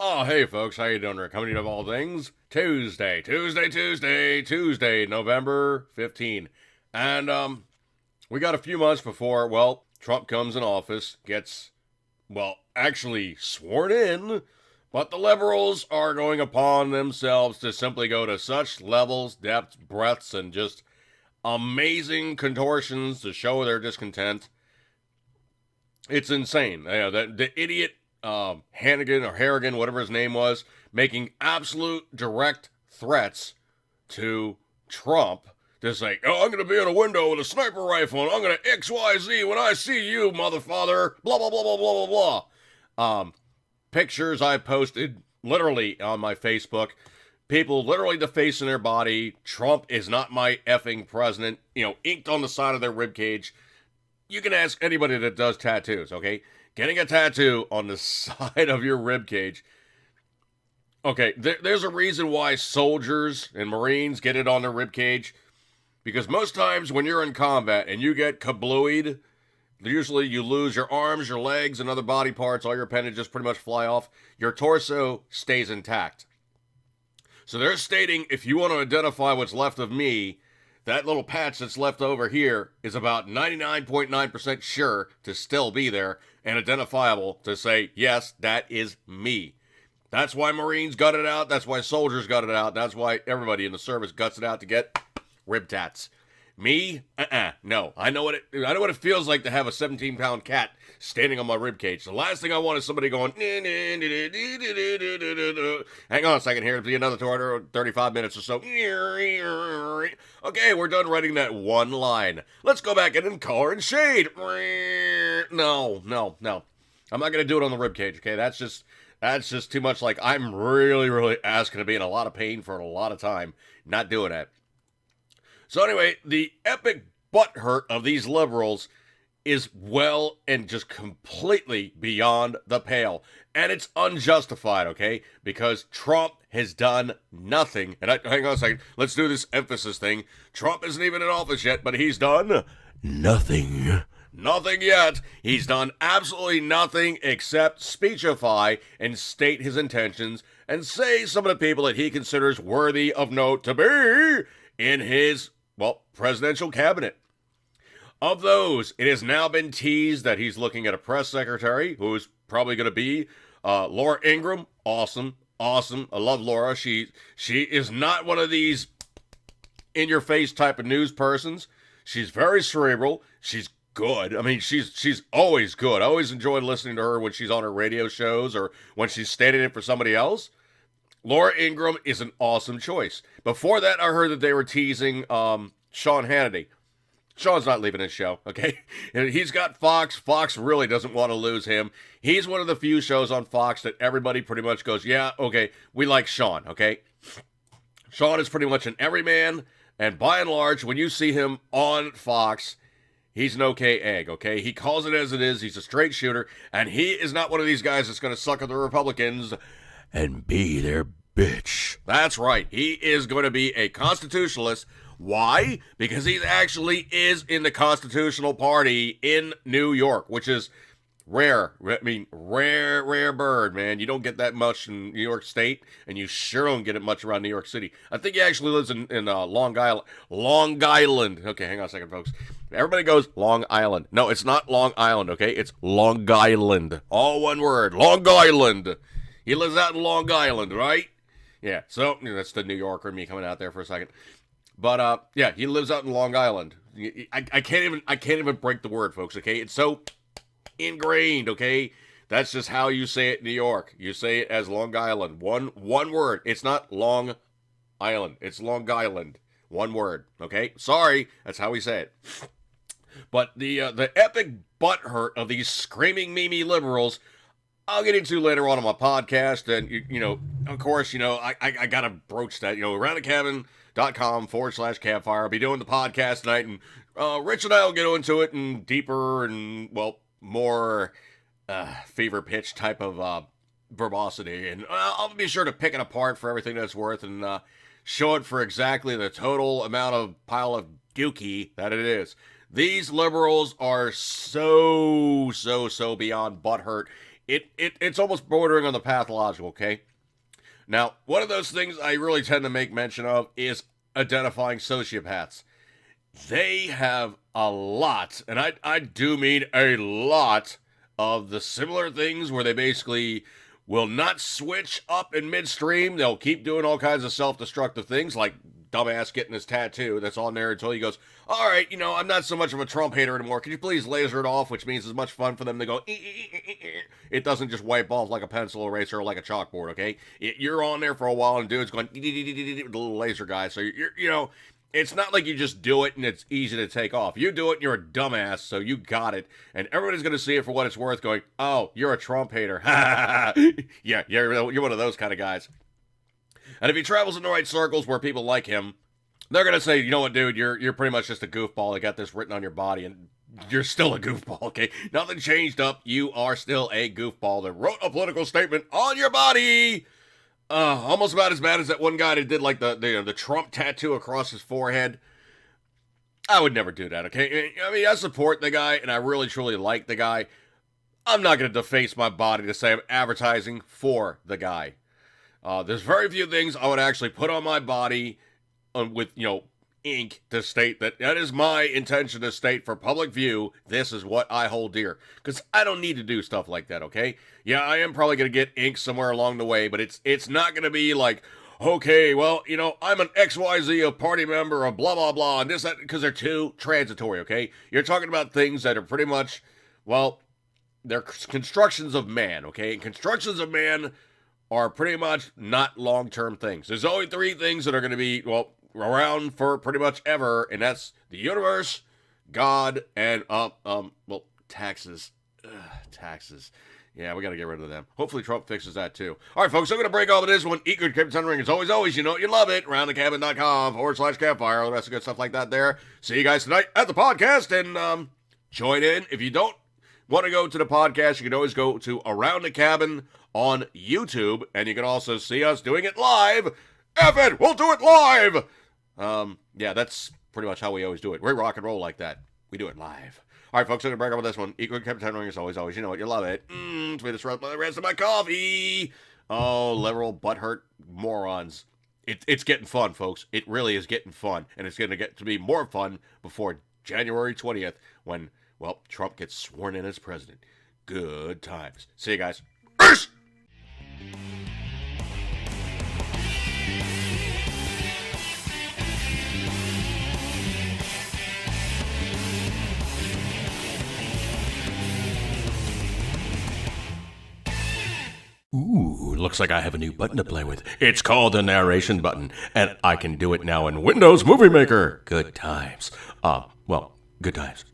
Oh, hey folks, how you doing? Rick, coming of all things, Tuesday, November 15. And, we got a few months before, well, Trump comes in office, gets, well, actually sworn in, but the liberals are going upon themselves to simply go to such levels, depths, breadths, and just amazing contortions to show their discontent. It's insane. The idiot Hannigan or Harrigan, whatever his name was, making absolute direct threats to Trump to say, "Oh, I'm going to be in a window with a sniper rifle, and I'm going to XYZ when I see you, motherfather." Blah blah blah blah blah blah blah. Pictures I posted literally on my Facebook. People literally defacing their body. Trump is not my effing president. Inked on the side of their ribcage. You can ask anybody that does tattoos, okay? Getting a tattoo on the side of your rib cage. Okay, there's a reason why soldiers and Marines get it on their rib cage. Because most times when you're in combat and you get kablooied, usually you lose your arms, your legs, and other body parts. All your appendages pretty much fly off. Your torso stays intact. So they're stating, if you want to identify what's left of me, that little patch that's left over here is about 99.9% sure to still be there and identifiable to say, yes, that is me. That's why Marines got it out. That's why soldiers got it out. That's why everybody in the service guts it out to get rib tats. Me? No. I know what it feels like to have a 17-pound cat standing on my rib cage. The last thing I want is somebody going, hang on a second here, it'll be another 35 minutes or so. Okay, we're done writing that one line. Let's go back in and color and shade. No. I'm not gonna do it on the rib cage, okay? That's just too much. Like, I'm really, really asking to be in a lot of pain for a lot of time. Not doing that. So anyway, the epic butthurt of these liberals is well and just completely beyond the pale. And it's unjustified, okay? Because Trump has done nothing. And hang on a second. Let's do this emphasis thing. Trump isn't even in office yet, but he's done nothing. Nothing yet. He's done absolutely nothing except speechify and state his intentions and say some of the people that he considers worthy of note to be in his, well, presidential cabinet. Of those, it has now been teased that he's looking at a press secretary who is probably going to be Laura Ingraham. Awesome. I love Laura. She is not one of these in-your-face type of news persons. She's very cerebral. She's good. I mean, she's always good. I always enjoyed listening to her when she's on her radio shows or when she's standing in for somebody else. Laura Ingraham is an awesome choice. Before that, I heard that they were teasing Sean Hannity. Sean's not leaving his show, okay? He's got Fox. Fox really doesn't want to lose him. He's one of the few shows on Fox that everybody pretty much goes, yeah, okay, we like Sean, okay? Sean is pretty much an everyman, and by and large, when you see him on Fox, he's an okay egg, okay? He calls it as it is. He's a straight shooter, and he is not one of these guys that's going to suck at the Republicans and be their bitch. That's right. He is going to be a constitutionalist. Why? Because he actually is in the Constitutional Party in New York, which is rare. I mean, rare bird, man. You don't get that much in New York State, and you sure don't get it much around New York City. I think he actually lives in Long Island. Long Island. Okay, hang on a second, folks. Everybody goes Long Island. No, it's not Long Island, okay? It's Long Island. All one word. Long Island. He lives out in Long Island, right? Yeah, so that's the New Yorker me coming out there for a second. But yeah, he lives out in Long Island. I can't even break the word, folks, okay? It's so ingrained, okay? That's just how you say it in New York. You say it as Long Island. One word. It's not Long Island. It's Long Island. One word, okay? Sorry, that's how we say it. But the epic butthurt of these screaming Mimi liberals, I'll get into later on my podcast. And, of course, I got to broach that. roundthecabin.com/campfire. I'll be doing the podcast tonight. And Rich and I will get into it in deeper and, well, more fever pitch type of verbosity. And I'll be sure to pick it apart for everything that's worth and show it for exactly the total amount of pile of dookie that it is. These liberals are so beyond butthurt. It's almost bordering on the pathological, okay? Now, one of those things I really tend to make mention of is identifying sociopaths. They have a lot, and I do mean a lot, of the similar things where they basically will not switch up in midstream. They'll keep doing all kinds of self-destructive things, like dumbass getting his tattoo that's on there until he goes, all right, I'm not so much of a Trump hater anymore. Could you please laser it off? Which means it's much fun for them to go, it doesn't just wipe off like a pencil eraser or like a chalkboard, okay? You're on there for a while and dude's going, with the little laser guy. So it's not like you just do it and it's easy to take off. You do it and you're a dumbass, so you got it. And everybody's going to see it for what it's worth, going, oh, you're a Trump hater. Yeah, you're one of those kind of guys. And if he travels in the right circles where people like him, they're going to say, you know what, dude, you're pretty much just a goofball that got this written on your body, and you're still a goofball, okay? Nothing changed up. You are still a goofball that wrote a political statement on your body. Almost about as bad as that one guy that did like the Trump tattoo across his forehead. I would never do that, okay? I mean, I support the guy, and I really, truly like the guy. I'm not going to deface my body to say I'm advertising for the guy. There's very few things I would actually put on my body with, ink to state that is my intention to state for public view, this is what I hold dear. Because I don't need to do stuff like that, okay? Yeah, I am probably going to get ink somewhere along the way, but it's not going to be like, okay, well, I'm an XYZ, a party member, a blah, blah, blah, and this, that, because they're too transitory, okay? You're talking about things that are pretty much, well, they're constructions of man, okay? And constructions of man are pretty much not long-term things. There's only three things that are going to be, well, around for pretty much ever, and that's the universe, God, and, taxes. Taxes. Yeah, we got to get rid of them. Hopefully Trump fixes that, too. All right, folks, I'm going to break off of this one. Eat good, keep ring. As always, you know you love it. RoundTheCabin.com/campfire. All the rest of the good stuff like that there. See you guys tonight at the podcast, and join in. If you don't want to go to the podcast, you can always go to Around the Cabin on YouTube, and you can also see us doing it live. F it, we'll do it live! Yeah, that's pretty much how we always do it. We rock and roll like that. We do it live. All right, folks, I'm going to break up with this one. Equal Captain Ring as always. You know what, you love it. It's me disrupt the rest of my coffee. Oh, liberal butthurt morons. It's getting fun, folks. It really is getting fun. And it's going to get to be more fun before January 20th when, well, Trump gets sworn in as president. Good times. See you guys. Peace! Ooh, looks like I have a new button to play with. It's called the narration button, and I can do it now in Windows Movie Maker. Good times. Good times.